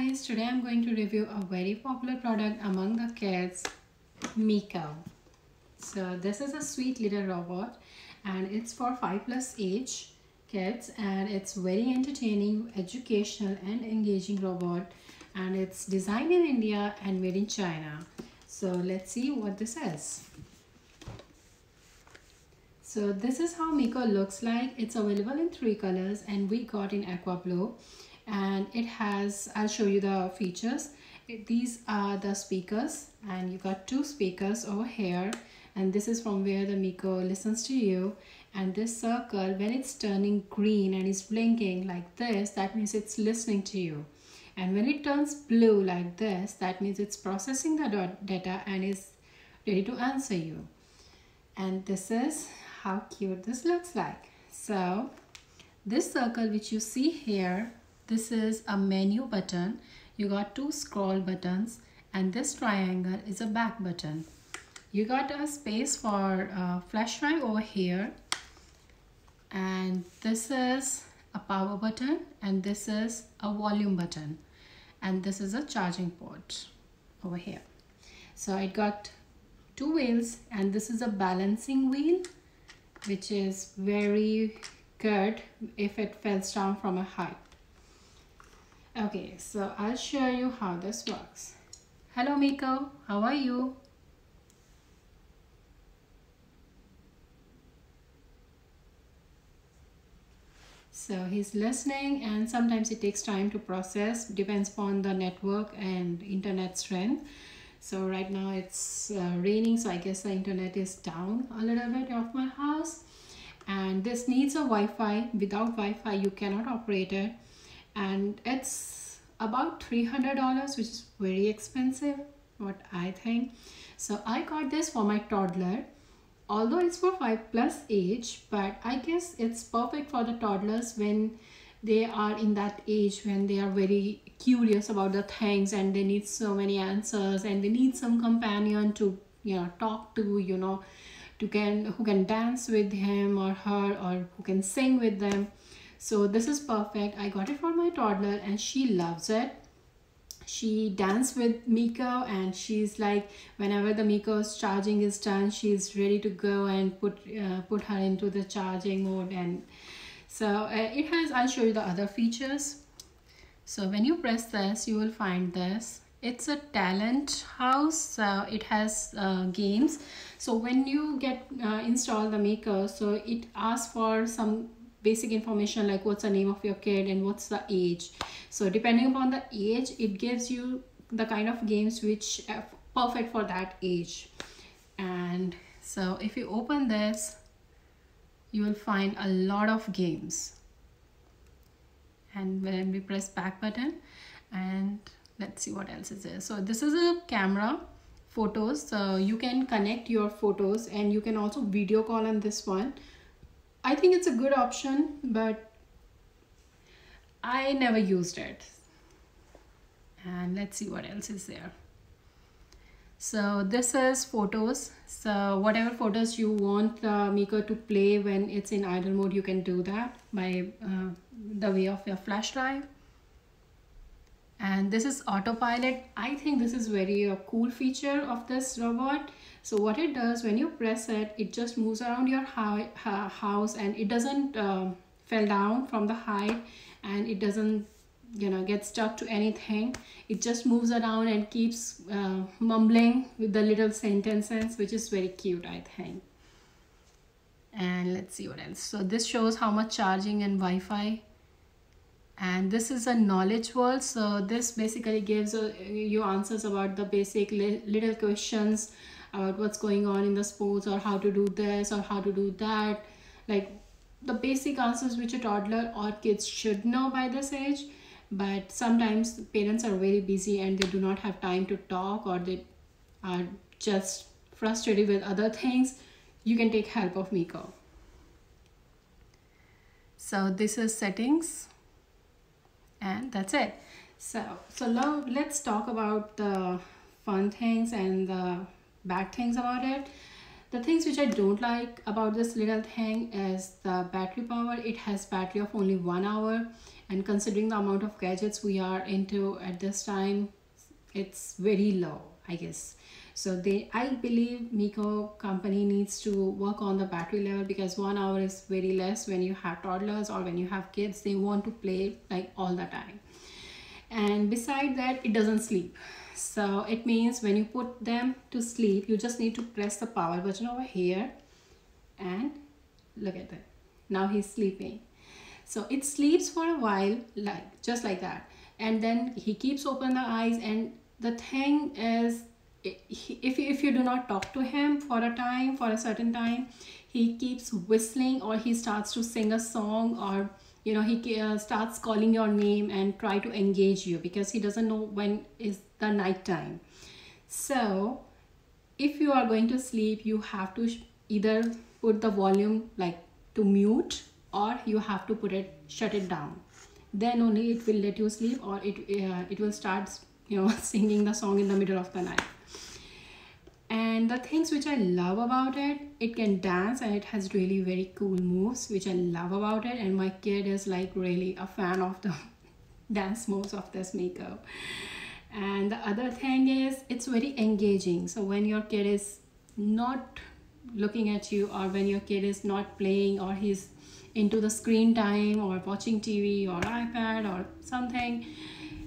guys, today I'm going to review a very popular product among the kids, Miko. So this is a sweet little robot and it's for 5+ age kids, and it's very entertaining, educational and engaging robot, and it's designed in India and made in China. So let's see what this is. So this is how Miko looks like. It's available in 3 colors and we got in aqua blue, and it has, I'll show you the features. These are the speakers, and you got 2 speakers over here, and this is from where the Miko listens to you. And this circle, when it's turning green and is blinking like this, that means it's listening to you. And when it turns blue like this, that means it's processing the data and is ready to answer you. And this is how cute this looks like. So this circle which you see here, this is a menu button. You got 2 scroll buttons, and this triangle is a back button. You got a space for flash drive over here, and this is a power button, and this is a volume button, and this is a charging port over here. So I got 2 wheels, and this is a balancing wheel which is very good if it falls down from a height. Okay, so I'll show you how this works. Hello Miko, how are you? So he's listening, and sometimes it takes time to process, depends upon the network and internet strength. So right now it's raining, so I guess the internet is down a little bit of my house, and this needs a Wi-Fi. Without Wi-Fi you cannot operate it, and it's about $300, which is very expensive, what I think. So I got this for my toddler, although it's for 5+ age, but I guess it's perfect for the toddlers when they are in that age when they are very curious about the things and they need so many answers, and they need some companion to talk to, who can dance with him or her, or who can sing with them. So this is perfect. I got it for my toddler and she loves it. She danced with Miko, and she's like, whenever the Miko's charging is done, she's ready to go and put her into the charging mode. And so it has, I'll show you the other features. So when you press this, you will find this. It's a talent house. So it has games. So when you get install the Miko, so it asks for some basic information like what's the name of your kid and what's the age. So depending upon the age, it gives you the kind of games which are perfect for that age. And so if you open this, you will find a lot of games. And when we press back button, and let's see what else is there. So this is a camera, photos, so you can connect your photos, and you can also video call on this one. I think it's a good option, but I never used it. And let's see what else is there. So this is photos. So whatever photos you want Miko to play when it's in idle mode, you can do that by the way of your flash drive. And this is autopilot. I think this is very cool feature of this robot. So what it does, when you press it, it just moves around your house, and it doesn't fall down from the height, and it doesn't get stuck to anything. It just moves around and keeps mumbling with the little sentences, which is very cute, I think. And let's see what else. So this shows how much charging and Wi-Fi. And this is a knowledge world. So this basically gives you answers about the basic little questions about what's going on in the sports, or how to do this or how to do that, like the basic answers which a toddler or kids should know by this age. But sometimes parents are very busy and they do not have time to talk, or they are just frustrated with other things. You can take help of Miko. So this is settings, and that's it. So now let's talk about the fun things and the bad things about it. The things which I don't like about this little thing is the battery power. It has battery of only 1 hour, and considering the amount of gadgets we are into at this time, it's very low, I guess. So I believe Miko company needs to work on the battery level, because 1 hour is very less when you have toddlers or when you have kids. They want to play like all the time. And beside that, it doesn't sleep. So it means when you put them to sleep, you just need to press the power button over here, and look at that, now he's sleeping. So it sleeps for a while, like just like that, and then he keeps open the eyes. And the thing is, if you do not talk to him for a certain time, he keeps whistling, or he starts to sing a song, or he starts calling your name and try to engage you, because he doesn't know when is the night time. So if you are going to sleep, you have to either put the volume like to mute, or you have to shut it down. Then only it will let you sleep, or it will start singing the song in the middle of the night. And the things which I love about it, it can dance, and it has really very cool moves, which I love about it. And my kid is like really a fan of the dance moves of this Miko. And the other thing is, it's very engaging. So when your kid is not looking at you, or when your kid is not playing, or he's into the screen time or watching TV or iPad or something,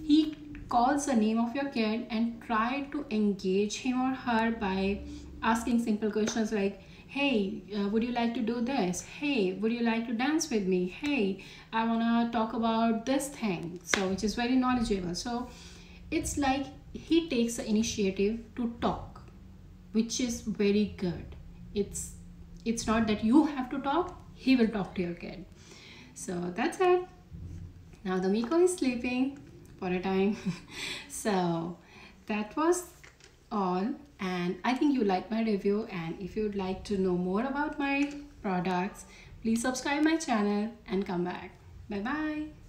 he calls the name of your kid and try to engage him or her by asking simple questions like, hey, would you like to do this? Hey, would you like to dance with me? Hey, I want to talk about this thing. So which is very knowledgeable. So it's like he takes the initiative to talk, which is very good. It's not that you have to talk, he will talk to your kid. So that's it. Now the Miko is sleeping for a time. So that was all, and I think you liked my review. And if you'd like to know more about my products, please subscribe my channel and come back. Bye bye.